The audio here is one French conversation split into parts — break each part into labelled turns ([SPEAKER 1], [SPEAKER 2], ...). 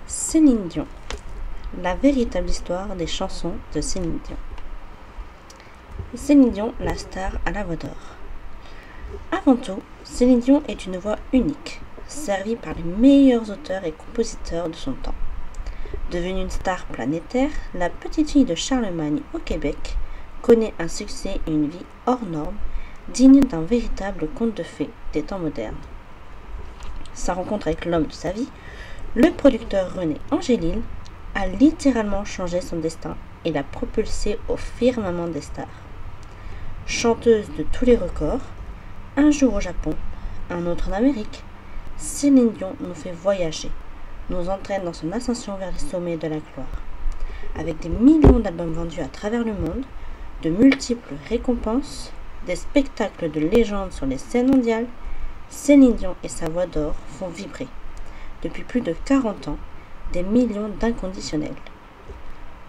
[SPEAKER 1] Céline Dion, la véritable histoire des chansons de Céline Dion. Céline Dion, la star à la voix d'or. Avant tout, Céline Dion est une voix unique, servie par les meilleurs auteurs et compositeurs de son temps. Devenue une star planétaire, la petite fille de Charlemagne au Québec connaît un succès et une vie hors norme, digne d'un véritable conte de fées des temps modernes. Sa rencontre avec l'homme de sa vie, le producteur René Angélil, a littéralement changé son destin et l'a propulsée au firmament des stars. Chanteuse de tous les records, un jour au Japon, un autre en Amérique, Céline Dion nous fait voyager, nous entraîne dans son ascension vers les sommets de la gloire. Avec des millions d'albums vendus à travers le monde, de multiples récompenses, des spectacles de légende sur les scènes mondiales, Céline Dion et sa voix d'or font vibrer, depuis plus de 40 ans, des millions d'inconditionnels.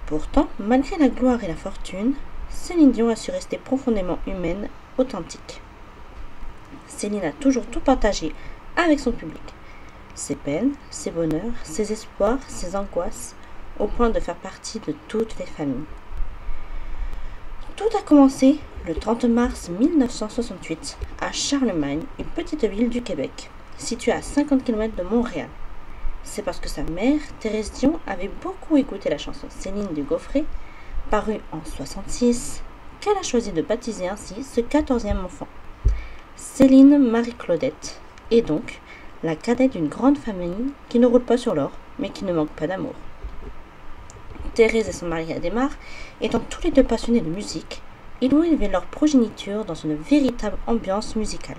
[SPEAKER 1] Pourtant, malgré la gloire et la fortune, Céline Dion a su rester profondément humaine, authentique. Céline a toujours tout partagé avec son public, ses peines, ses bonheurs, ses espoirs, ses angoisses, au point de faire partie de toutes les familles. Tout a commencé le 30 mars 1968 à Charlemagne, une petite ville du Québec, située à 50 km de Montréal. C'est parce que sa mère, Thérèse Dion, avait beaucoup écouté la chanson Céline du Gaufret, parue en 1966, qu'elle a choisi de baptiser ainsi ce 14e enfant. Céline Marie-Claudette est donc la cadette d'une grande famille qui ne roule pas sur l'or, mais qui ne manque pas d'amour. Thérèse et son mari Adhémar, étant tous les deux passionnés de musique, ils ont élevé leur progéniture dans une véritable ambiance musicale,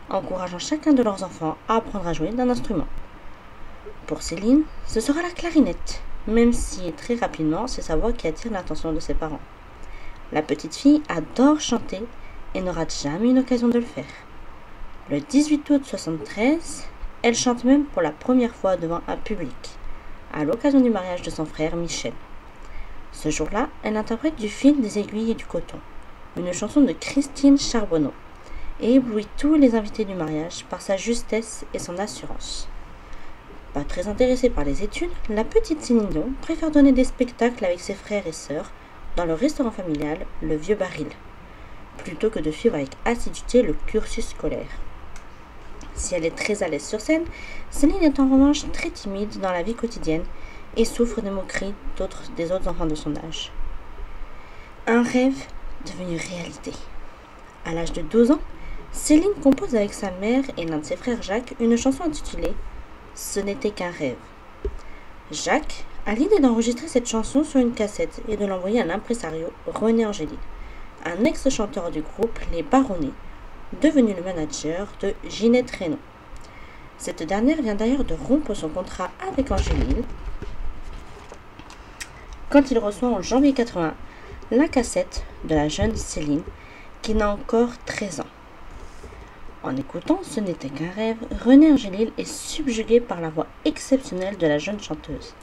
[SPEAKER 1] encourageant chacun de leurs enfants à apprendre à jouer d'un instrument. Pour Céline, ce sera la clarinette, même si très rapidement c'est sa voix qui attire l'attention de ses parents. La petite fille adore chanter et n'aura jamais une occasion de le faire. Le 18 août 1973, elle chante même pour la première fois devant un public, à l'occasion du mariage de son frère Michel. Ce jour-là, elle interprète du fil, des aiguilles et du coton, une chanson de Christine Charbonneau, et éblouit tous les invités du mariage par sa justesse et son assurance. Pas très intéressée par les études, la petite Céline Dion préfère donner des spectacles avec ses frères et sœurs dans le restaurant familial Le Vieux Baril, plutôt que de suivre avec assiduité le cursus scolaire. Si elle est très à l'aise sur scène, Céline est en revanche très timide dans la vie quotidienne et souffre des moqueries des autres enfants de son âge. Un rêve devenu réalité. À l'âge de 12 ans, Céline compose avec sa mère et l'un de ses frères Jacques une chanson intitulée « Ce n'était qu'un rêve ». Jacques a l'idée d'enregistrer cette chanson sur une cassette et de l'envoyer à l'impresario René Angélil, un ex-chanteur du groupe Les Baronnets, devenu le manager de Ginette Renault. Cette dernière vient d'ailleurs de rompre son contrat avec Angélil quand il reçoit en janvier 80 la cassette de la jeune Céline qui n'a encore 13 ans. En écoutant Ce n'était qu'un rêve, René Angélil est subjugué par la voix exceptionnelle de la jeune chanteuse.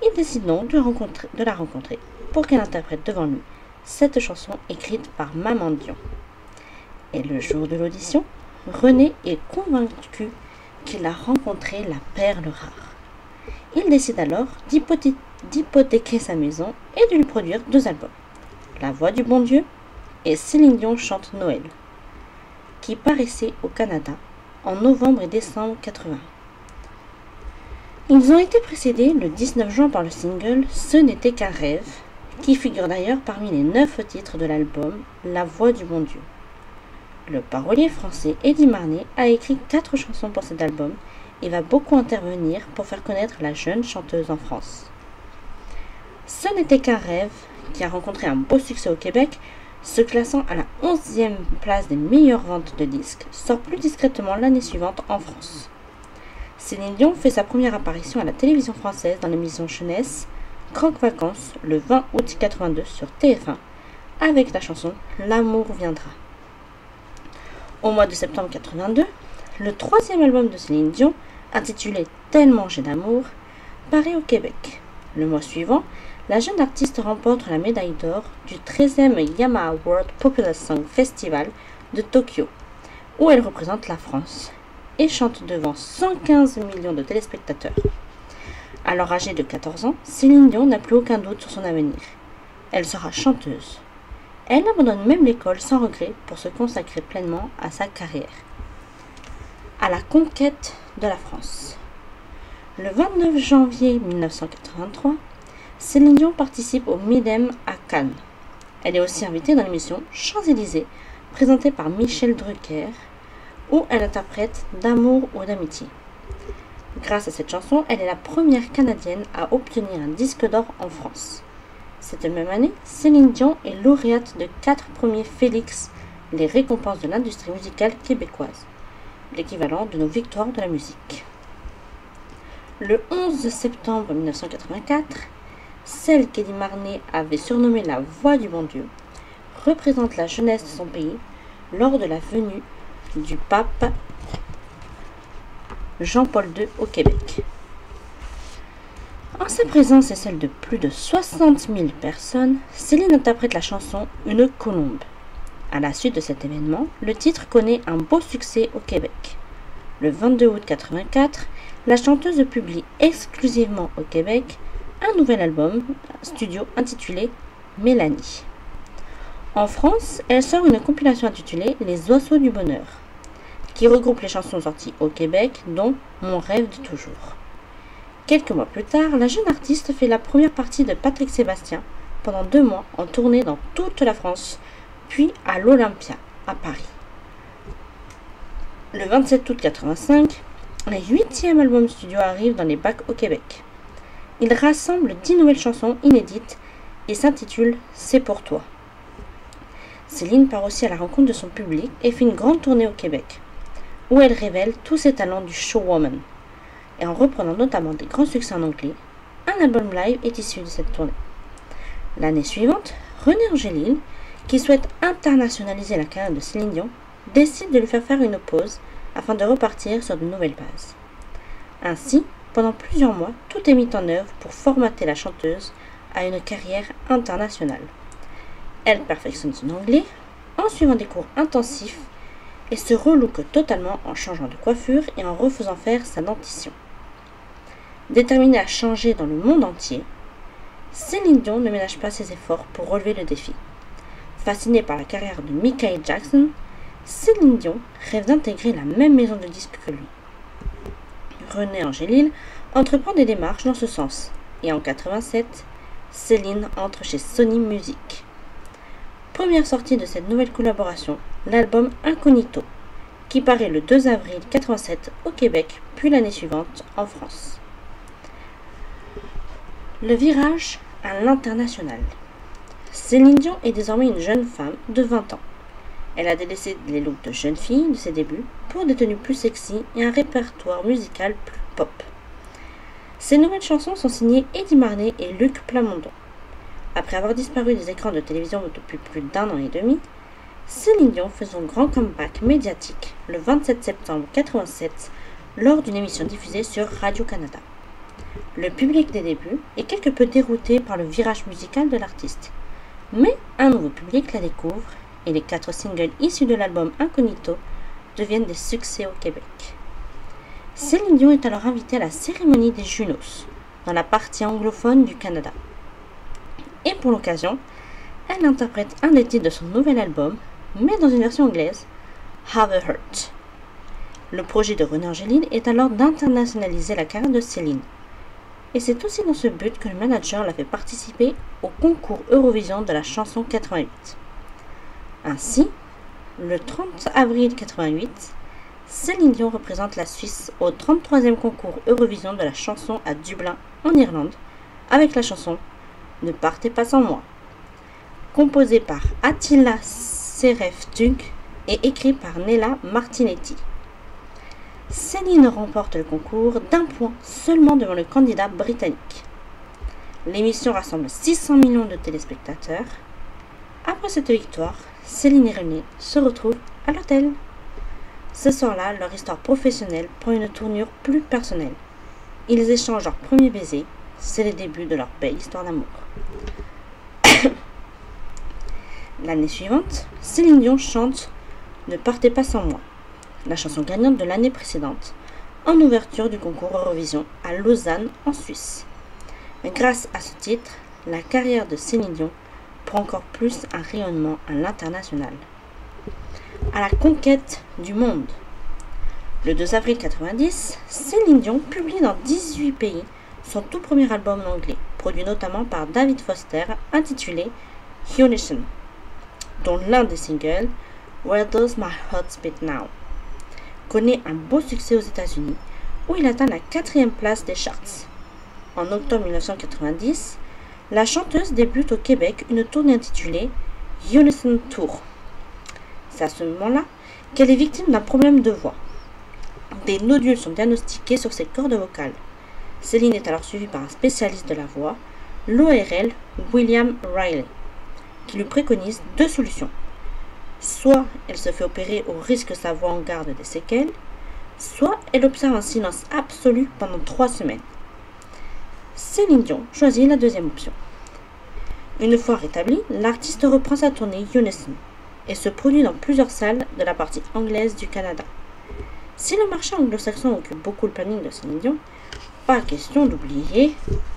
[SPEAKER 1] Il décide donc de la rencontrer pour qu'elle interprète devant lui cette chanson écrite par Maman Dion. Et le jour de l'audition, René est convaincu qu'il a rencontré la perle rare. Il décide alors d'hypothéquer sa maison et de lui produire 2 albums, La Voix du Bon Dieu et Céline Dion chante Noël, qui paraissaient au Canada en novembre et décembre 80. Ils ont été précédés le 19 juin par le single Ce n'était qu'un rêve, qui figure d'ailleurs parmi les 9 titres de l'album La Voix du Bon Dieu. Le parolier français Eddy Marnay a écrit 4 chansons pour cet album et va beaucoup intervenir pour faire connaître la jeune chanteuse en France. Ce n'était qu'un rêve, qui a rencontré un beau succès au Québec, se classant à la 11e place des meilleures ventes de disques, sort plus discrètement l'année suivante en France. Céline Dion fait sa première apparition à la télévision française dans l'émission jeunesse Croque Vacances le 20 août 82 sur TF1 avec la chanson L'amour viendra. Au mois de septembre 82, le 3e album de Céline Dion, intitulé Tellement j'ai d'amour, paraît au Québec. Le mois suivant, la jeune artiste remporte la médaille d'or du 13e Yamaha World Popular Song Festival de Tokyo, où elle représente la France et chante devant 115 millions de téléspectateurs. Alors âgée de 14 ans, Céline Dion n'a plus aucun doute sur son avenir. Elle sera chanteuse. Elle abandonne même l'école sans regret pour se consacrer pleinement à sa carrière. À la conquête de la France. Le 29 janvier 1983, Céline Dion participe au Midem à Cannes. Elle est aussi invitée dans l'émission Champs-Élysées, présentée par Michel Drucker, où elle interprète D'amour ou d'amitié. Grâce à cette chanson, elle est la première Canadienne à obtenir un disque d'or en France. Cette même année, Céline Dion est lauréate de 4 premiers Félix, les récompenses de l'industrie musicale québécoise, l'équivalent de nos victoires de la musique. Le 11 septembre 1984, celle qu'Eddie Marnay avait surnommée la Voix du bon Dieu, représente la jeunesse de son pays lors de la venue du pape Jean-Paul II au Québec. En sa présence et celle de plus de 60 000 personnes, Céline interprète la chanson Une colombe. À la suite de cet événement, le titre connaît un beau succès au Québec. Le 22 août 1984, la chanteuse publie exclusivement au Québec un nouvel album studio intitulé Mélanie. En France, elle sort une compilation intitulée Les Oiseaux du Bonheur, qui regroupe les chansons sorties au Québec, dont Mon rêve de toujours. Quelques mois plus tard, la jeune artiste fait la première partie de Patrick Sébastien pendant 2 mois en tournée dans toute la France, puis à l'Olympia, à Paris. Le 27 août 1985, le 8e album studio arrive dans les bacs au Québec. Il rassemble 10 nouvelles chansons inédites et s'intitule C'est pour toi. Céline part aussi à la rencontre de son public et fait une grande tournée au Québec, où elle révèle tous ses talents du showwoman. Et en reprenant notamment des grands succès en anglais, un album live est issu de cette tournée. L'année suivante, René Angélil, qui souhaite internationaliser la carrière de Céline Dion, décide de lui faire une pause afin de repartir sur de nouvelles bases. Ainsi, pendant plusieurs mois, tout est mis en œuvre pour formater la chanteuse à une carrière internationale. Elle perfectionne son anglais en suivant des cours intensifs et se relook totalement en changeant de coiffure et en refaisant faire sa dentition. Déterminée à changer dans le monde entier, Céline Dion ne ménage pas ses efforts pour relever le défi. Fascinée par la carrière de Michael Jackson, Céline Dion rêve d'intégrer la même maison de disques que lui. René Angélil entreprend des démarches dans ce sens et en 1987, Céline entre chez Sony Music. Première sortie de cette nouvelle collaboration, l'album Incognito, qui paraît le 2 avril 1987 au Québec, puis l'année suivante en France. Le virage à l'international. Céline Dion est désormais une jeune femme de 20 ans. Elle a délaissé les looks de jeune fille de ses débuts pour des tenues plus sexy et un répertoire musical plus pop. Ses nouvelles chansons sont signées Eddie Marnay et Luc Plamondon. Après avoir disparu des écrans de télévision depuis plus d'1 an et demi, Céline Dion fait son grand comeback médiatique le 27 septembre 1987 lors d'une émission diffusée sur Radio-Canada. Le public des débuts est quelque peu dérouté par le virage musical de l'artiste, mais un nouveau public la découvre et les 4 singles issus de l'album Incognito deviennent des succès au Québec. Céline Dion est alors invitée à la cérémonie des Junos, dans la partie anglophone du Canada. Et pour l'occasion, elle interprète un des titres de son nouvel album, mais dans une version anglaise, Have a Heart. Le projet de René Angélil est alors d'internationaliser la carrière de Céline. Et c'est aussi dans ce but que le manager l'a fait participer au concours Eurovision de la chanson 88. Ainsi, le 30 avril 1988, Céline Dion représente la Suisse au 33e concours Eurovision de la chanson à Dublin, en Irlande, avec la chanson Ne partez pas sans moi, composée par Attila Sereftug et écrite par Nella Martinetti. Céline remporte le concours d'1 point seulement devant le candidat britannique. L'émission rassemble 600 millions de téléspectateurs. Après cette victoire, Céline et René se retrouvent à l'hôtel. Ce soir-là, leur histoire professionnelle prend une tournure plus personnelle. Ils échangent leur premier baiser. C'est le début de leur belle histoire d'amour. L'année suivante, Céline Dion chante Ne partez pas sans moi, la chanson gagnante de l'année précédente, en ouverture du concours Eurovision à Lausanne en Suisse. Mais grâce à ce titre, la carrière de Céline Dion prend encore plus un rayonnement à l'international. À la conquête du monde. Le 2 avril 1990, Céline Dion publie dans 18 pays son tout premier album en anglais, produit notamment par David Foster, intitulé Unison, dont l'un des singles, Where Does My Heart Beat Now, connaît un beau succès aux États-Unis, où il atteint la 4e place des charts. En octobre 1990, la chanteuse débute au Québec une tournée intitulée Unison Tour. C'est à ce moment-là qu'elle est victime d'un problème de voix. Des nodules sont diagnostiqués sur ses cordes vocales. Céline est alors suivie par un spécialiste de la voix, l'ORL William Riley, qui lui préconise 2 solutions. Soit elle se fait opérer au risque que sa voix en garde des séquelles, soit elle observe un silence absolu pendant 3 semaines. Céline Dion choisit la 2e option. Une fois rétablie, l'artiste reprend sa tournée Unison et se produit dans plusieurs salles de la partie anglaise du Canada. Si le marché anglo-saxon occupe beaucoup le planning de Céline Dion, pas question d'oublier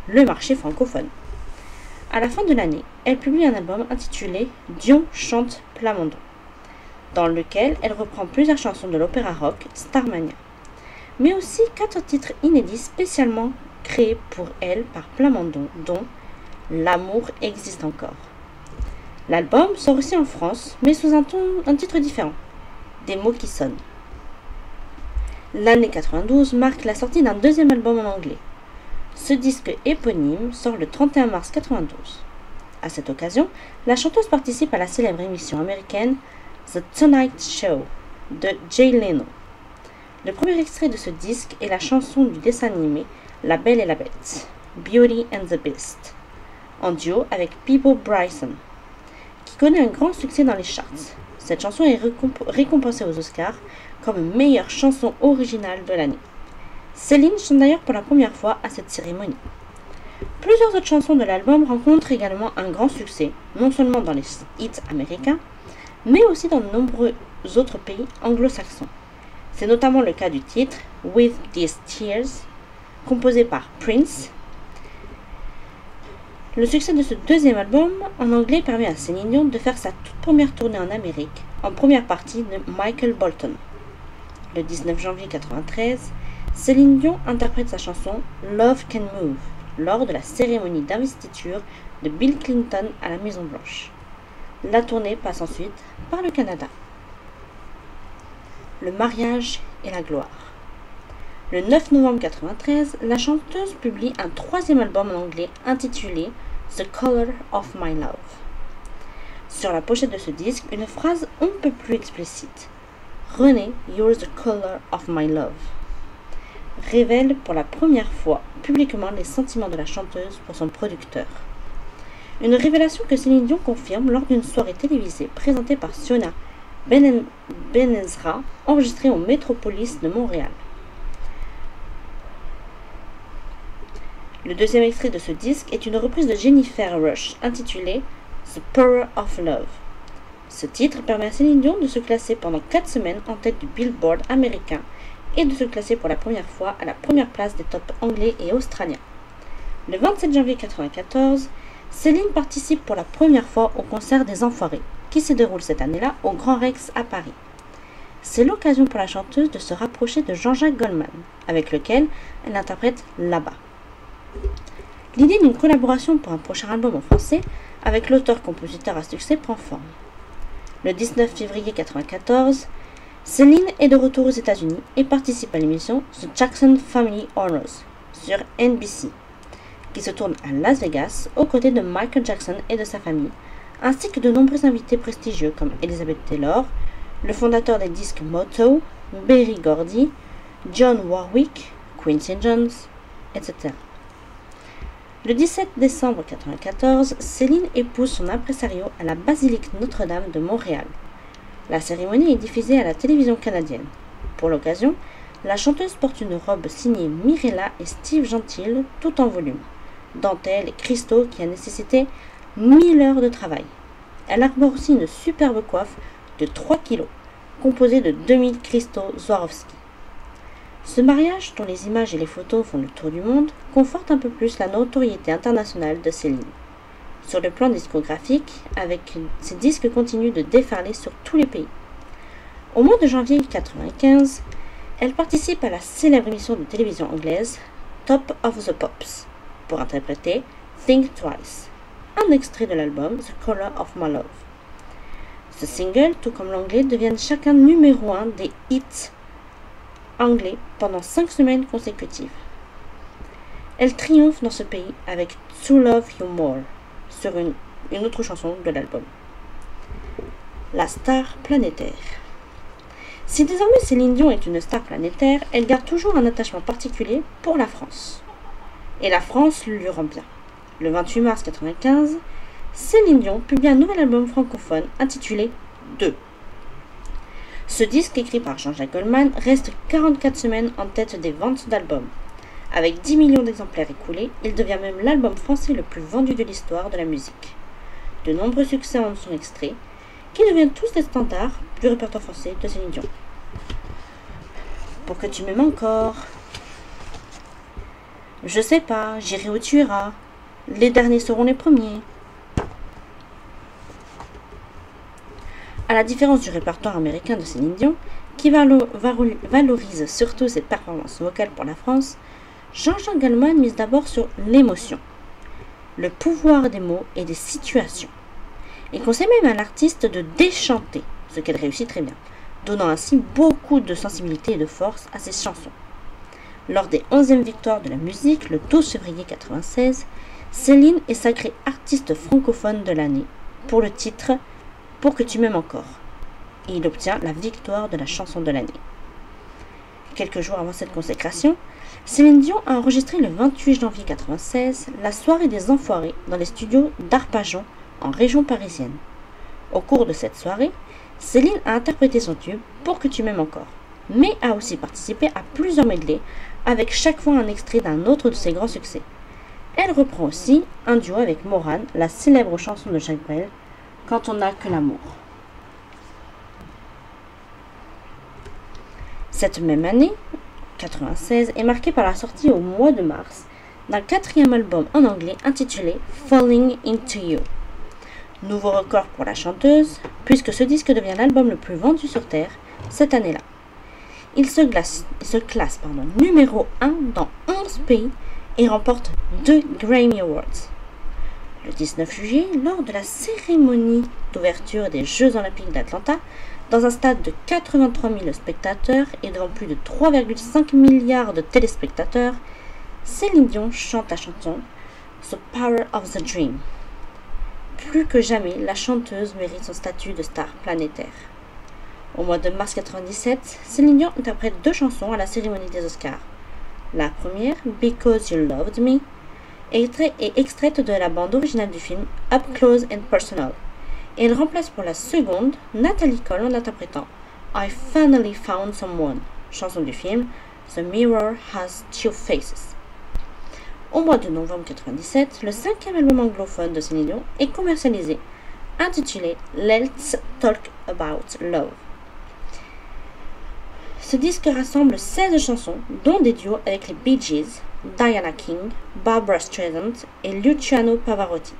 [SPEAKER 1] le marché francophone. À la fin de l'année, elle publie un album intitulé Dion chante Plamondon, dans lequel elle reprend plusieurs chansons de l'opéra rock Starmania, mais aussi 4 titres inédits spécialement créés pour elle par Plamondon, dont L'amour existe encore. L'album sort aussi en France, mais sous un titre différent, Des mots qui sonnent. L'année 92 marque la sortie d'un 2e album en anglais. Ce disque éponyme sort le 31 mars 92. À cette occasion, la chanteuse participe à la célèbre émission américaine The Tonight Show de Jay Leno. Le premier extrait de ce disque est la chanson du dessin animé La Belle et la Bête, Beauty and the Beast, en duo avec Peabo Bryson, qui connaît un grand succès dans les charts. Cette chanson est récompensée aux Oscars comme meilleure chanson originale de l'année. Céline chante d'ailleurs pour la première fois à cette cérémonie. Plusieurs autres chansons de l'album rencontrent également un grand succès, non seulement dans les hits américains, mais aussi dans de nombreux autres pays anglo-saxons. C'est notamment le cas du titre With These Tears, composé par Prince. Le succès de ce 2e album en anglais permet à Céline Dion de faire sa toute première tournée en Amérique, en première partie de Michael Bolton. Le 19 janvier 1993, Céline Dion interprète sa chanson Love Can Move lors de la cérémonie d'investiture de Bill Clinton à la Maison Blanche. La tournée passe ensuite par le Canada. Le mariage et la gloire. Le 9 novembre 1993, la chanteuse publie un 3e album en anglais intitulé The Color of My Love. Sur la pochette de ce disque, une phrase un peu plus explicite, Renée, you're the color of my love, révèle pour la première fois publiquement les sentiments de la chanteuse pour son producteur. Une révélation que Céline Dion confirme lors d'une soirée télévisée présentée par Siona Benezra, enregistrée au Métropolis de Montréal. Le 2e extrait de ce disque est une reprise de Jennifer Rush intitulée The Power of Love. Ce titre permet à Céline Dion de se classer pendant 4 semaines en tête du Billboard américain et de se classer pour la première fois à la première place des tops anglais et australiens. Le 27 janvier 1994, Céline participe pour la première fois au concert des Enfoirés, qui se déroule cette année-là au Grand Rex à Paris. C'est l'occasion pour la chanteuse de se rapprocher de Jean-Jacques Goldman, avec lequel elle interprète Là-bas. L'idée d'une collaboration pour un prochain album en français avec l'auteur-compositeur à succès prend forme. Le 19 février 1994, Céline est de retour aux États-Unis et participe à l'émission The Jackson Family Honors sur NBC, qui se tourne à Las Vegas aux côtés de Michael Jackson et de sa famille, ainsi que de nombreux invités prestigieux comme Elizabeth Taylor, le fondateur des disques Motown, Berry Gordy, John Warwick, Quincy Jones, etc. Le 17 décembre 1994, Céline épouse son impresario à la basilique Notre-Dame de Montréal. La cérémonie est diffusée à la télévision canadienne. Pour l'occasion, la chanteuse porte une robe signée Mirella et Steve Gentil, tout en volume, dentelle et cristaux qui a nécessité 1000 heures de travail. Elle arbore aussi une superbe coiffe de 3 kg, composée de 2000 cristaux Swarovski. Ce mariage, dont les images et les photos font le tour du monde, conforte un peu plus la notoriété internationale de Céline. Sur le plan discographique, ses disques continuent de déferler sur tous les pays. Au mois de janvier 1995, elle participe à la célèbre émission de télévision anglaise Top of the Pops pour interpréter Think Twice, un extrait de l'album The Color of My Love. Ce single, tout comme l'anglais, deviennent chacun numéro 1 des hits anglais pendant 5 semaines consécutives. Elle triomphe dans ce pays avec To Love You More sur une autre chanson de l'album. La star planétaire. Si désormais Céline Dion est une star planétaire, elle garde toujours un attachement particulier pour la France. Et la France lui rend bien. Le 28 mars 1995, Céline Dion publie un nouvel album francophone intitulé 2. Ce disque, écrit par Jean-Jacques Goldman, reste 44 semaines en tête des ventes d'albums. Avec 10 millions d'exemplaires écoulés, il devient même l'album français le plus vendu de l'histoire de la musique. De nombreux succès en sont extraits, qui deviennent tous des standards du répertoire français de Céline Dion. Pour que tu m'aimes encore. Je sais pas, j'irai où tu iras. Les derniers seront les premiers. À la différence du répertoire américain de Céline Dion, qui valorise surtout ses performances vocales pour la France, Jean-Jacques Goldman mise d'abord sur l'émotion, le pouvoir des mots et des situations. Il conseille même à l'artiste de déchanter, ce qu'elle réussit très bien, donnant ainsi beaucoup de sensibilité et de force à ses chansons. Lors des 11e victoires de la musique, le 12 février 1996, Céline est sacrée artiste francophone de l'année pour le titre « Pour que tu m'aimes encore » et il obtient la victoire de la chanson de l'année. Quelques jours avant cette consécration, Céline Dion a enregistré le 28 janvier 1996 la soirée des Enfoirés dans les studios d'Arpajon en région parisienne. Au cours de cette soirée, Céline a interprété son tube « Pour que tu m'aimes encore », mais a aussi participé à plusieurs medleys avec chaque fois un extrait d'un autre de ses grands succès. Elle reprend aussi un duo avec Morane, la célèbre chanson de Jacques Brel, « Quand on n'a que l'amour ». Cette même année, 1996, est marquée par la sortie au mois de mars d'un 4e album en anglais intitulé « Falling Into You ». Nouveau record pour la chanteuse, puisque ce disque devient l'album le plus vendu sur Terre cette année-là. Il se classe numéro 1 dans 11 pays et remporte 2 Grammy Awards. Le 19 juillet, lors de la cérémonie d'ouverture des Jeux Olympiques d'Atlanta, dans un stade de 83 000 spectateurs et devant plus de 3,5 milliards de téléspectateurs, Céline Dion chante la chanson « The Power of the Dream ». Plus que jamais, la chanteuse mérite son statut de star planétaire. Au mois de mars 1997, Céline Dion interprète 2 chansons à la cérémonie des Oscars. La première, Because You Loved Me, est extraite de la bande originale du film Up Close and Personal, et elle remplace pour la seconde Natalie Cole en interprétant I Finally Found Someone, chanson du film The Mirror Has Two Faces. Au mois de novembre 1997, le 5e album anglophone de Céline Dion est commercialisé, intitulé Let's Talk About Love. Ce disque rassemble 16 chansons, dont des duos avec les Bee Gees, Diana King, Barbra Streisand et Luciano Pavarotti.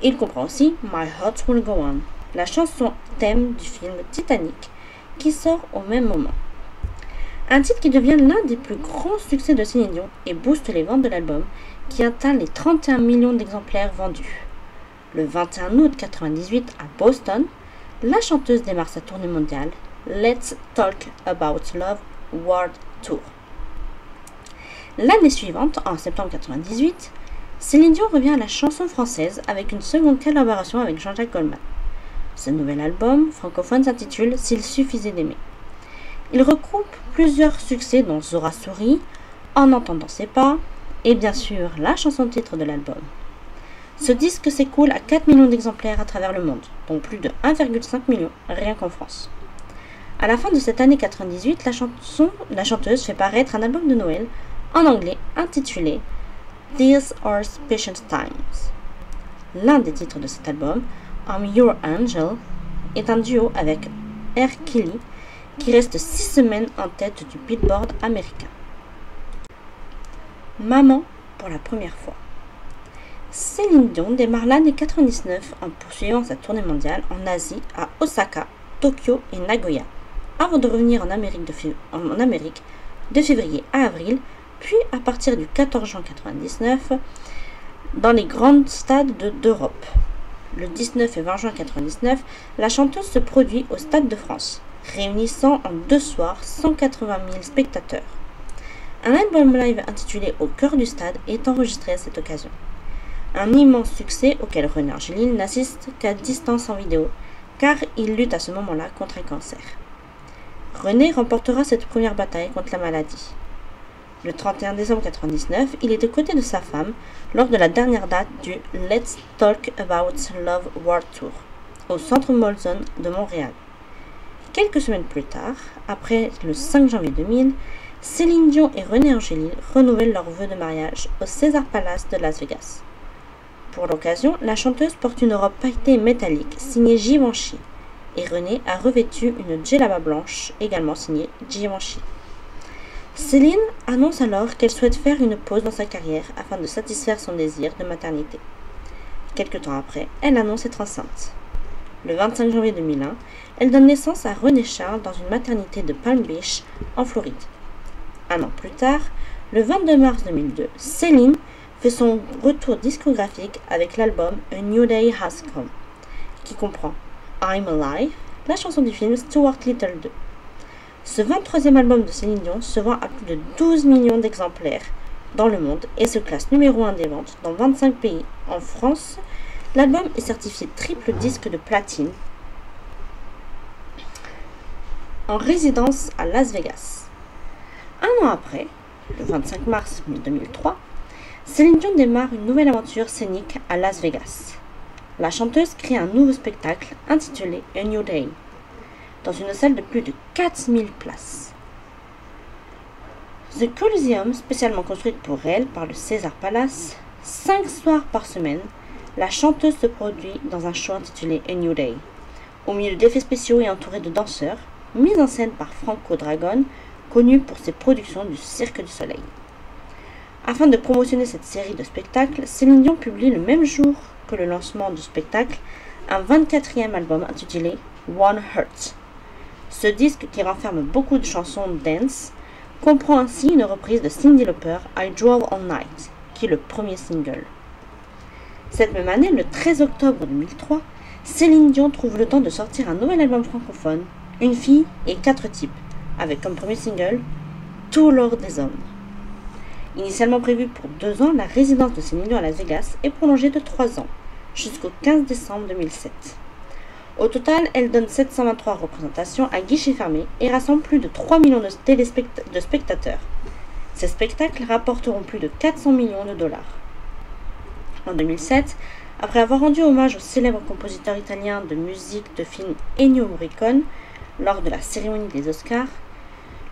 [SPEAKER 1] Il comprend aussi My Heart Will Go On, la chanson thème du film Titanic, qui sort au même moment. Un titre qui devient l'un des plus grands succès de Céline Dion et booste les ventes de l'album, qui atteint les 31 millions d'exemplaires vendus. Le 21 août 1998, à Boston, la chanteuse démarre sa tournée mondiale Let's Talk About Love World Tour. L'année suivante, en septembre 1998, Céline Dion revient à la chanson française avec une seconde collaboration avec Jean-Jacques Goldman. Ce nouvel album francophone s'intitule S'il suffisait d'aimer. Il regroupe plusieurs succès dont Zora sourit, En entendant ses pas et bien sûr la chanson titre de l'album. Ce disque s'écoule à 4 millions d'exemplaires à travers le monde, dont plus de 1,5 million rien qu'en France. À la fin de cette année 1998, la chanteuse fait paraître un album de Noël en anglais intitulé These Are Special Times. L'un des titres de cet album, I'm Your Angel, est un duo avec R. Kelly qui reste 6 semaines en tête du Billboard américain. Maman pour la première fois. Céline Dion démarre l'année 99 en poursuivant sa tournée mondiale en Asie à Osaka, Tokyo et Nagoya, avant de revenir en Amérique de février à avril, puis à partir du 14 juin 1999 dans les grands stades d'Europe. Le 19 et 20 juin 1999, la chanteuse se produit au Stade de France, réunissant en 2 soirs 180 000 spectateurs. Un album live intitulé Au cœur du stade est enregistré à cette occasion. Un immense succès auquel René Angélil n'assiste qu'à distance en vidéo, car il lutte à ce moment-là contre un cancer. René remportera cette première bataille contre la maladie. Le 31 décembre 1999, il est aux côtés de sa femme lors de la dernière date du Let's Talk About Love World Tour, au Centre Molson de Montréal. Quelques semaines plus tard, après le 5 janvier 2000, Céline Dion et René Angélil renouvellent leurs vœux de mariage au Caesars Palace de Las Vegas. Pour l'occasion, la chanteuse porte une robe pailletée métallique signée Givenchy et René a revêtu une djellaba blanche également signée Givenchy. Céline annonce alors qu'elle souhaite faire une pause dans sa carrière afin de satisfaire son désir de maternité. Quelque temps après, elle annonce être enceinte. Le 25 janvier 2001, elle donne naissance à René Charles dans une maternité de Palm Beach, en Floride. Un an plus tard, le 22 mars 2002, Céline fait son retour discographique avec l'album A New Day Has Come, qui comprend I'm Alive, la chanson du film Stuart Little 2. Ce 23e album de Céline Dion se vend à plus de 12 millions d'exemplaires dans le monde et se classe numéro 1 des ventes dans 25 pays. En France, l'album est certifié triple disque de platine en résidence à Las Vegas. Un an après, le 25 mars 2003, Céline Dion démarre une nouvelle aventure scénique à Las Vegas. La chanteuse crée un nouveau spectacle intitulé A New Day, dans une salle de plus de 4000 places. The Coliseum, spécialement construite pour elle par le Caesars Palace, 5 soirs par semaine, la chanteuse se produit dans un show intitulé A New Day, au milieu d'effets spéciaux et entourée de danseurs, mise en scène par Franco Dragone, connu pour ses productions du Cirque du Soleil. Afin de promotionner cette série de spectacles, Céline Dion publie le même jour que le lancement du spectacle un 24e album intitulé One Heart. Ce disque, qui renferme beaucoup de chansons dance, comprend ainsi une reprise de Cyndi Lauper, I Drove All Night, qui est le premier single. Cette même année, le 13 octobre 2003, Céline Dion trouve le temps de sortir un nouvel album francophone, Une fille et 4 types, avec comme premier single Tout l'or des hommes. Initialement prévue pour 2 ans, la résidence de Céline Dion à Las Vegas est prolongée de 3 ans, jusqu'au 15 décembre 2007. Au total, elle donne 723 représentations à guichet fermé et rassemble plus de 3 millions de spectateurs. Ces spectacles rapporteront plus de 400 millions de dollars. En 2007, après avoir rendu hommage au célèbre compositeur italien de musique de film Ennio Morricone lors de la cérémonie des Oscars,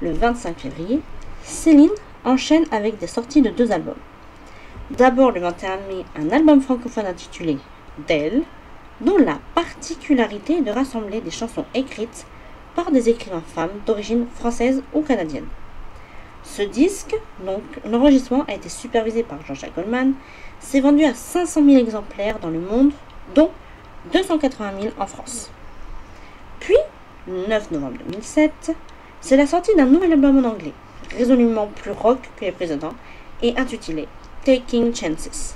[SPEAKER 1] le 25 février, Céline enchaîne avec des sorties de 2 albums. D'abord le 21 mai, un album francophone intitulé D'elle, dont la particularité est de rassembler des chansons écrites par des écrivains femmes d'origine française ou canadienne. Ce disque, donc l'enregistrement a été supervisé par Jean-Jacques Goldman, s'est vendu à 500 000 exemplaires dans le monde, dont 280 000 en France. Puis, le 9 novembre 2007, c'est la sortie d'un nouvel album en anglais, résolument plus rock que les précédents, et intitulé Taking Chances.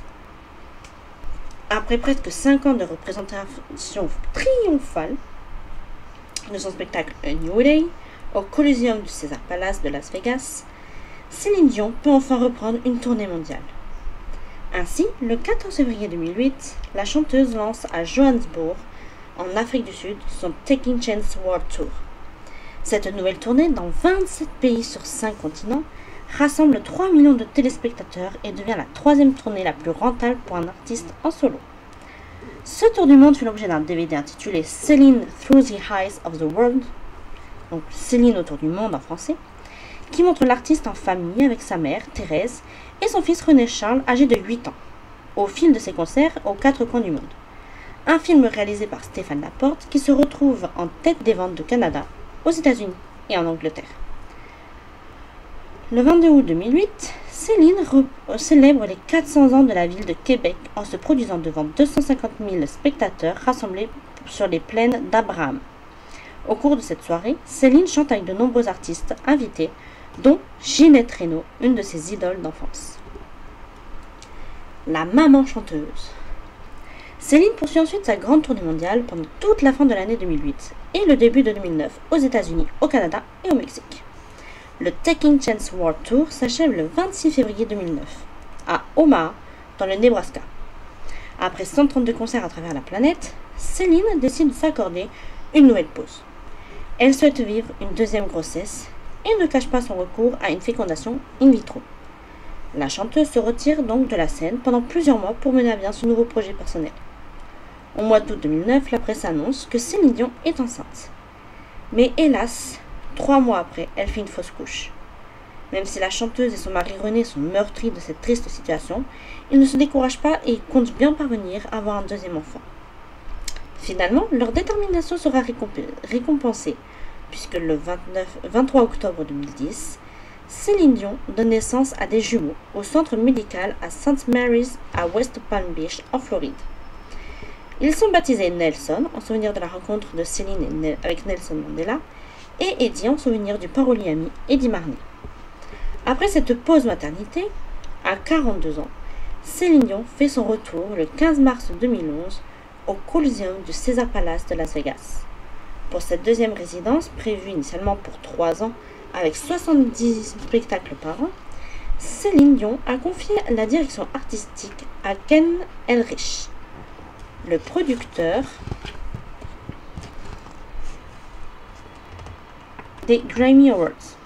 [SPEAKER 1] Après presque 5 ans de représentation triomphale de son spectacle A New Day au Coliseum du Caesars Palace de Las Vegas, Céline Dion peut enfin reprendre une tournée mondiale. Ainsi, le 14 février 2008, la chanteuse lance à Johannesburg, en Afrique du Sud, son Taking Chances World Tour. Cette nouvelle tournée, dans 27 pays sur 5 continents, rassemble 3 millions de téléspectateurs et devient la 3e tournée la plus rentable pour un artiste en solo. Ce tour du monde fait l'objet d'un DVD intitulé Céline Through the Eyes of the World, donc Céline autour du monde en français, qui montre l'artiste en famille avec sa mère, Thérèse, et son fils René Charles, âgé de 8 ans, au fil de ses concerts aux 4 coins du monde. Un film réalisé par Stéphane Laporte qui se retrouve en tête des ventes de Canada, aux États-Unis et en Angleterre. Le 22 août 2008, Céline célèbre les 400 ans de la ville de Québec en se produisant devant 250 000 spectateurs rassemblés sur les plaines d'Abraham. Au cours de cette soirée, Céline chante avec de nombreux artistes invités, dont Ginette Renault, une de ses idoles d'enfance. La maman chanteuse. Céline poursuit ensuite sa grande tournée mondiale pendant toute la fin de l'année 2008 et le début de 2009 aux États-Unis, au Canada et au Mexique. Le Taking Chance World Tour s'achève le 26 février 2009 à Omaha, dans le Nebraska. Après 132 concerts à travers la planète, Céline décide de s'accorder une nouvelle pause. Elle souhaite vivre une deuxième grossesse et ne cache pas son recours à une fécondation in vitro. La chanteuse se retire donc de la scène pendant plusieurs mois pour mener à bien ce nouveau projet personnel. Au mois d'août 2009, la presse annonce que Céline Dion est enceinte. Mais hélas, 3 mois après, elle fait une fausse couche. Même si la chanteuse et son mari René sont meurtris de cette triste situation, ils ne se découragent pas et comptent bien parvenir à avoir un deuxième enfant. Finalement, leur détermination sera récompensée, puisque le 23 octobre 2010, Céline Dion donne naissance à des jumeaux au centre médical à St. Mary's à West Palm Beach, en Floride. Ils sont baptisés Nelson, en souvenir de la rencontre de Céline avec Nelson Mandela, et Eddie en souvenir du parolier ami Eddie Marney. Après cette pause maternité, à 42 ans, Céline Dion fait son retour le 15 mars 2011 au Coliseum du Caesars Palace de Las Vegas. Pour cette deuxième résidence, prévue initialement pour 3 ans, avec 70 spectacles par an, Céline Dion a confié la direction artistique à Ken Ehrlich, le producteur des Grammy Awards.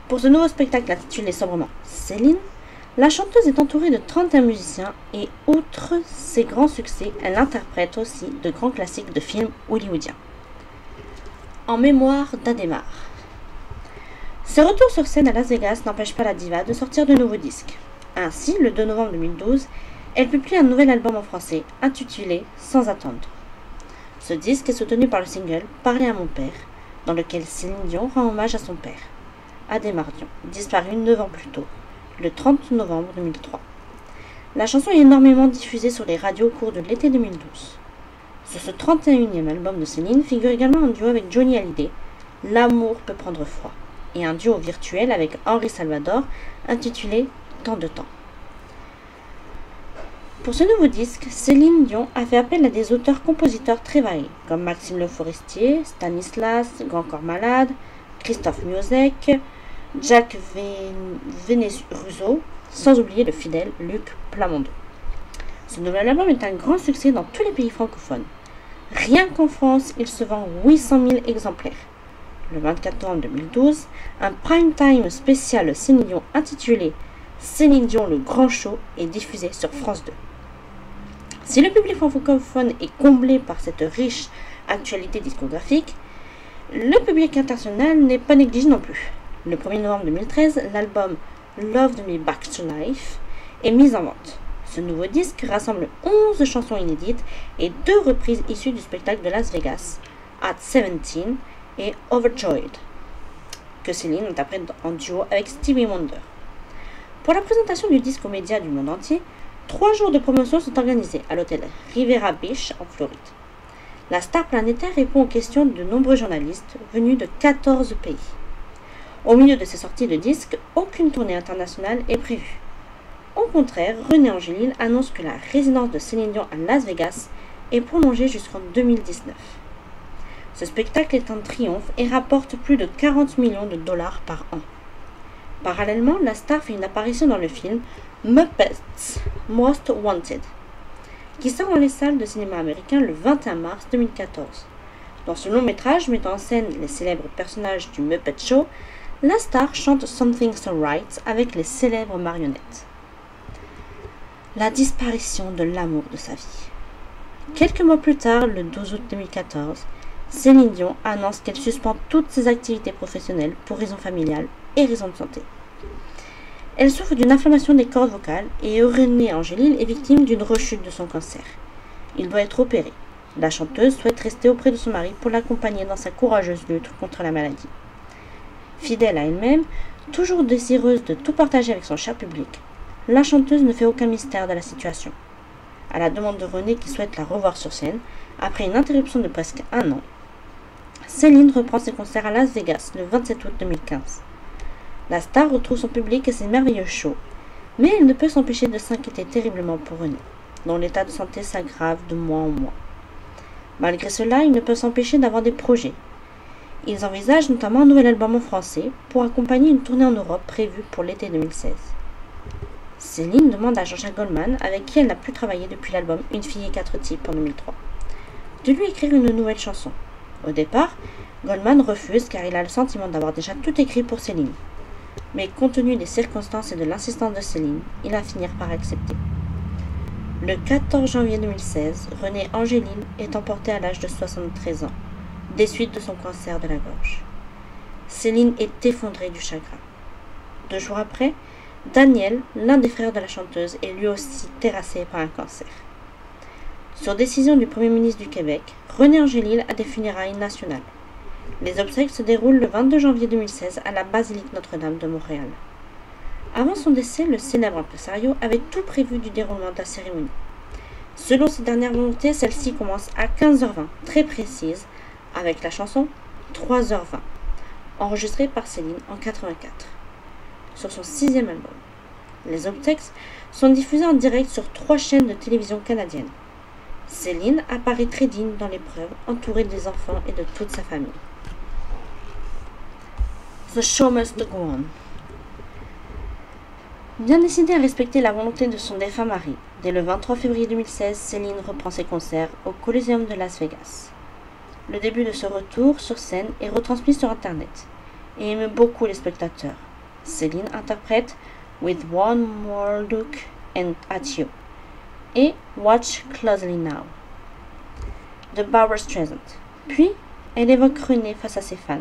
[SPEAKER 1] Pour ce nouveau spectacle intitulé sobrement Céline, la chanteuse est entourée de 31 musiciens et outre ses grands succès, elle interprète aussi de grands classiques de films hollywoodiens. En mémoire d'Adhémar. Ses retours sur scène à Las Vegas n'empêchent pas la diva de sortir de nouveaux disques. Ainsi, le 2 novembre 2012, elle publie un nouvel album en français intitulé Sans attendre. Ce disque est soutenu par le single Parler à mon père, dans lequel Céline Dion rend hommage à son père, Adhémar Dion, disparu 9 ans plus tôt, le 30 novembre 2003. La chanson est énormément diffusée sur les radios au cours de l'été 2012. Sur ce 31e album de Céline figure également un duo avec Johnny Hallyday, L'amour peut prendre froid, et un duo virtuel avec Henri Salvador intitulé Tant de temps. Pour ce nouveau disque, Céline Dion a fait appel à des auteurs-compositeurs très variés, comme Maxime Le Forestier, Stanislas, Grand Corps Malade, Christophe Miossec, Jacques Veneruso, sans oublier le fidèle Luc Plamondon. Ce nouvel album est un grand succès dans tous les pays francophones. Rien qu'en France, il se vend 800 000 exemplaires. Le 24 novembre 2012, un prime time spécial Céline Dion intitulé Céline Dion le Grand Show est diffusé sur France 2. Si le public francophone est comblé par cette riche actualité discographique, le public international n'est pas négligé non plus. Le 1er novembre 2013, l'album Loved Me Back to Life est mis en vente. Ce nouveau disque rassemble 11 chansons inédites et 2 reprises issues du spectacle de Las Vegas, At 17 et Overjoyed, que Céline interprète en duo avec Stevie Wonder. Pour la présentation du disque aux médias du monde entier, 3 jours de promotion sont organisés à l'hôtel Rivera Beach en Floride. La star planétaire répond aux questions de nombreux journalistes venus de 14 pays. Au milieu de ces sorties de disques, aucune tournée internationale est prévue. Au contraire, René Angélil annonce que la résidence de Céline Dion à Las Vegas est prolongée jusqu'en 2019. Ce spectacle est un triomphe et rapporte plus de 40 millions de dollars par an. Parallèlement, la star fait une apparition dans le film Muppets Most Wanted, qui sort dans les salles de cinéma américains le 21 mars 2014. Dans ce long métrage mettant en scène les célèbres personnages du Muppet Show, la star chante Something's Alright avec les célèbres marionnettes. La disparition de l'amour de sa vie. Quelques mois plus tard, le 12 août 2014, Céline Dion annonce qu'elle suspend toutes ses activités professionnelles pour raisons familiales et raisons de santé. Elle souffre d'une inflammation des cordes vocales et René Angélil est victime d'une rechute de son cancer. Il doit être opéré. La chanteuse souhaite rester auprès de son mari pour l'accompagner dans sa courageuse lutte contre la maladie. Fidèle à elle-même, toujours désireuse de tout partager avec son cher public, la chanteuse ne fait aucun mystère de la situation. À la demande de René qui souhaite la revoir sur scène, après une interruption de presque un an, Céline reprend ses concerts à Las Vegas le 27 août 2015. La star retrouve son public et ses merveilleux shows, mais elle ne peut s'empêcher de s'inquiéter terriblement pour René, dont l'état de santé s'aggrave de mois en mois. Malgré cela, il ne peut s'empêcher d'avoir des projets. Ils envisagent notamment un nouvel album en français pour accompagner une tournée en Europe prévue pour l'été 2016. Céline demande à Jean-Jacques Goldman, avec qui elle n'a plus travaillé depuis l'album Une fille et quatre types en 2003, de lui écrire une nouvelle chanson. Au départ, Goldman refuse car il a le sentiment d'avoir déjà tout écrit pour Céline. Mais compte tenu des circonstances et de l'insistance de Céline, il va finir par accepter. Le 14 janvier 2016, Renée Angéline est emportée à l'âge de 73 ans, des suites de son cancer de la gorge. Céline est effondrée du chagrin. 2 jours après, Daniel, l'un des frères de la chanteuse, est lui aussi terrassé par un cancer. Sur décision du Premier ministre du Québec, Renée Angéline a des funérailles nationales. Les obsèques se déroulent le 22 janvier 2016 à la basilique Notre-Dame de Montréal. Avant son décès, le célèbre impresario avait tout prévu du déroulement de la cérémonie. Selon ses dernières volontés, celle-ci commence à 15h20, très précise, avec la chanson 3h20, enregistrée par Céline en 1984, sur son 6e album. Les obsèques sont diffusées en direct sur 3 chaînes de télévision canadiennes. Céline apparaît très digne dans l'épreuve, entourée des enfants et de toute sa famille. The show must go on. Bien décidée à respecter la volonté de son défunt mari, dès le 23 février 2016, Céline reprend ses concerts au Coliseum de Las Vegas. Le début de ce retour sur scène est retransmis sur Internet et émeut beaucoup les spectateurs. Céline interprète With One More Look and At You et Watch Closely Now de Barbra Streisand. Puis, elle évoque René face à ses fans,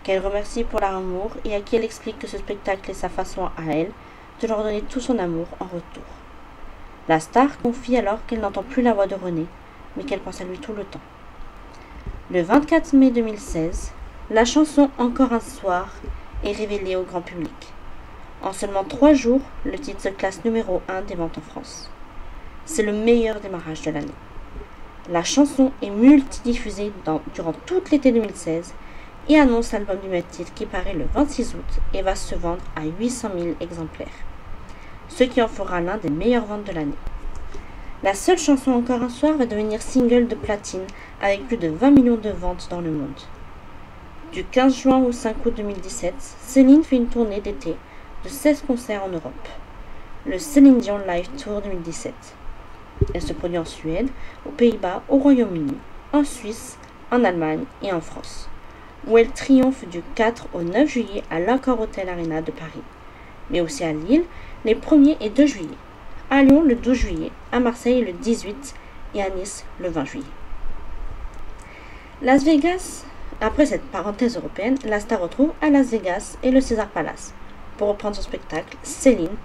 [SPEAKER 1] qu'elle remercie pour leur amour et à qui elle explique que ce spectacle est sa façon à elle de leur donner tout son amour en retour. La star confie alors qu'elle n'entend plus la voix de René, mais qu'elle pense à lui tout le temps. Le 24 mai 2016, la chanson Encore un soir est révélée au grand public. En seulement 3 jours, le titre se classe numéro 1 des ventes en France. C'est le meilleur démarrage de l'année. La chanson est multidiffusée durant tout l'été 2016 et annonce l'album du même titre qui paraît le 26 août et va se vendre à 800 000 exemplaires, ce qui en fera l'un des meilleures ventes de l'année. La seule chanson Encore un soir va devenir single de platine avec plus de 20 millions de ventes dans le monde. Du 15 juin au 5 août 2017, Céline fait une tournée d'été de 16 concerts en Europe, le Céline Dion Live Tour 2017. Elle se produit en Suède, aux Pays-Bas, au Royaume-Uni, en Suisse, en Allemagne et en France, où elle triomphe du 4 au 9 juillet à l'Accor Hotel Arena de Paris, mais aussi à Lille les 1er et 2 juillet, à Lyon le 12 juillet, à Marseille le 18 et à Nice le 20 juillet. Las Vegas, après cette parenthèse européenne, la star retrouve à Las Vegas et le Caesars Palace pour reprendre son spectacle Céline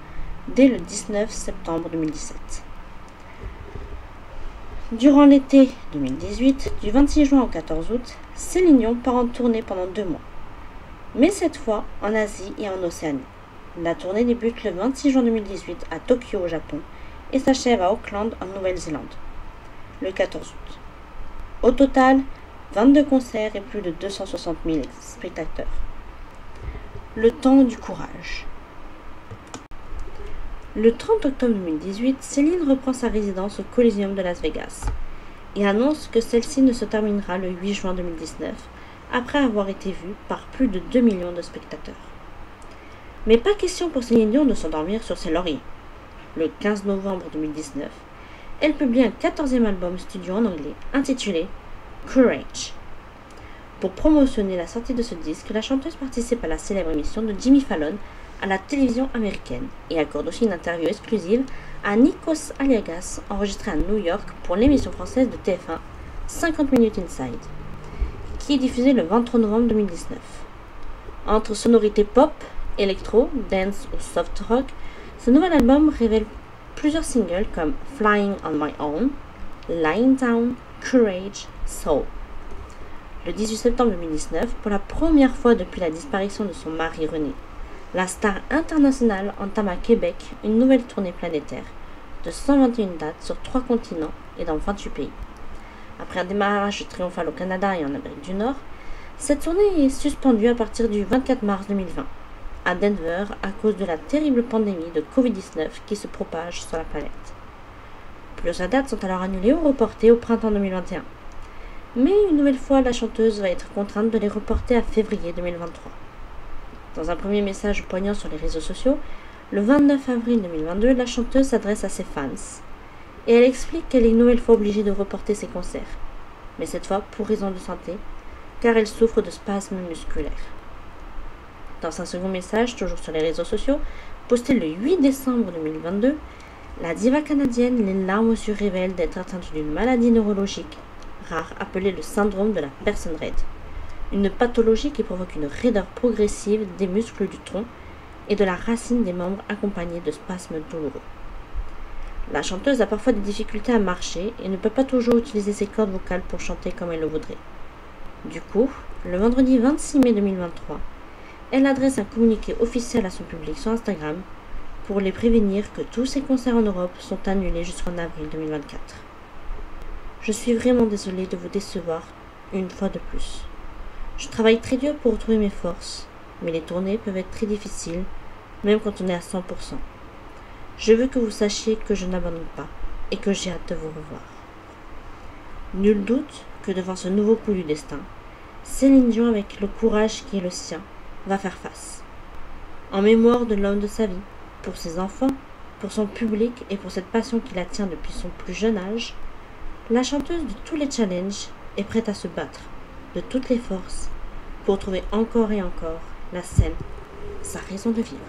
[SPEAKER 1] dès le 19 septembre 2017. Durant l'été 2018, du 26 juin au 14 août, Céline Dion part en tournée pendant 2 mois, mais cette fois en Asie et en Océanie. La tournée débute le 26 juin 2018 à Tokyo au Japon et s'achève à Auckland en Nouvelle-Zélande le 14 août. Au total, 22 concerts et plus de 260 000 spectateurs. Le temps du courage. Le 30 octobre 2018, Céline reprend sa résidence au Coliseum de Las Vegas et annonce que celle-ci ne se terminera le 8 juin 2019 après avoir été vue par plus de 2 millions de spectateurs. Mais pas question pour Céline Dion de s'endormir sur ses lauriers. Le 15 novembre 2019, elle publie un 14e album studio en anglais intitulé Courage. Pour promotionner la sortie de ce disque, la chanteuse participe à la célèbre émission de Jimmy Fallon à la télévision américaine et accorde aussi une interview exclusive à Nikos Aliagas enregistrée à New York pour l'émission française de TF1 50 Minutes Inside, qui est diffusée le 23 novembre 2019. Entre sonorités pop, électro, dance ou soft rock, ce nouvel album révèle plusieurs singles comme Flying on My Own, Lying Down, Courage, Soul. Le 18 septembre 2019, pour la première fois depuis la disparition de son mari René, la star internationale entame à Québec une nouvelle tournée planétaire de 121 dates sur 3 continents et dans 28 pays. Après un démarrage triomphal au Canada et en Amérique du Nord, cette tournée est suspendue à partir du 24 mars 2020 à Denver à cause de la terrible pandémie de Covid-19 qui se propage sur la planète. Plusieurs dates sont alors annulées ou reportées au printemps 2021. Mais une nouvelle fois, la chanteuse va être contrainte de les reporter à février 2023. Dans un premier message poignant sur les réseaux sociaux, le 29 avril 2022, la chanteuse s'adresse à ses fans et elle explique qu'elle est une nouvelle fois obligée de reporter ses concerts, mais cette fois pour raison de santé, car elle souffre de spasmes musculaires. Dans un second message, toujours sur les réseaux sociaux, posté le 8 décembre 2022, la diva canadienne, les larmes aux yeux, révèle d'être atteinte d'une maladie neurologique rare appelée le syndrome de la personne raide, une pathologie qui provoque une raideur progressive des muscles du tronc et de la racine des membres accompagnée de spasmes douloureux. La chanteuse a parfois des difficultés à marcher et ne peut pas toujours utiliser ses cordes vocales pour chanter comme elle le voudrait. Du coup, le vendredi 26 mai 2023, elle adresse un communiqué officiel à son public sur Instagram pour les prévenir que tous ses concerts en Europe sont annulés jusqu'en avril 2024. Je suis vraiment désolée de vous décevoir une fois de plus. Je travaille très dur pour retrouver mes forces, mais les tournées peuvent être très difficiles, même quand on est à 100%. Je veux que vous sachiez que je n'abandonne pas et que j'ai hâte de vous revoir. Nul doute que devant ce nouveau coup du destin, Céline Dion, avec le courage qui est le sien, va faire face. En mémoire de l'homme de sa vie, pour ses enfants, pour son public et pour cette passion qui la tient depuis son plus jeune âge, la chanteuse de tous les challenges est prête à se battre de toutes les forces pour trouver encore et encore la scène, sa raison de vivre.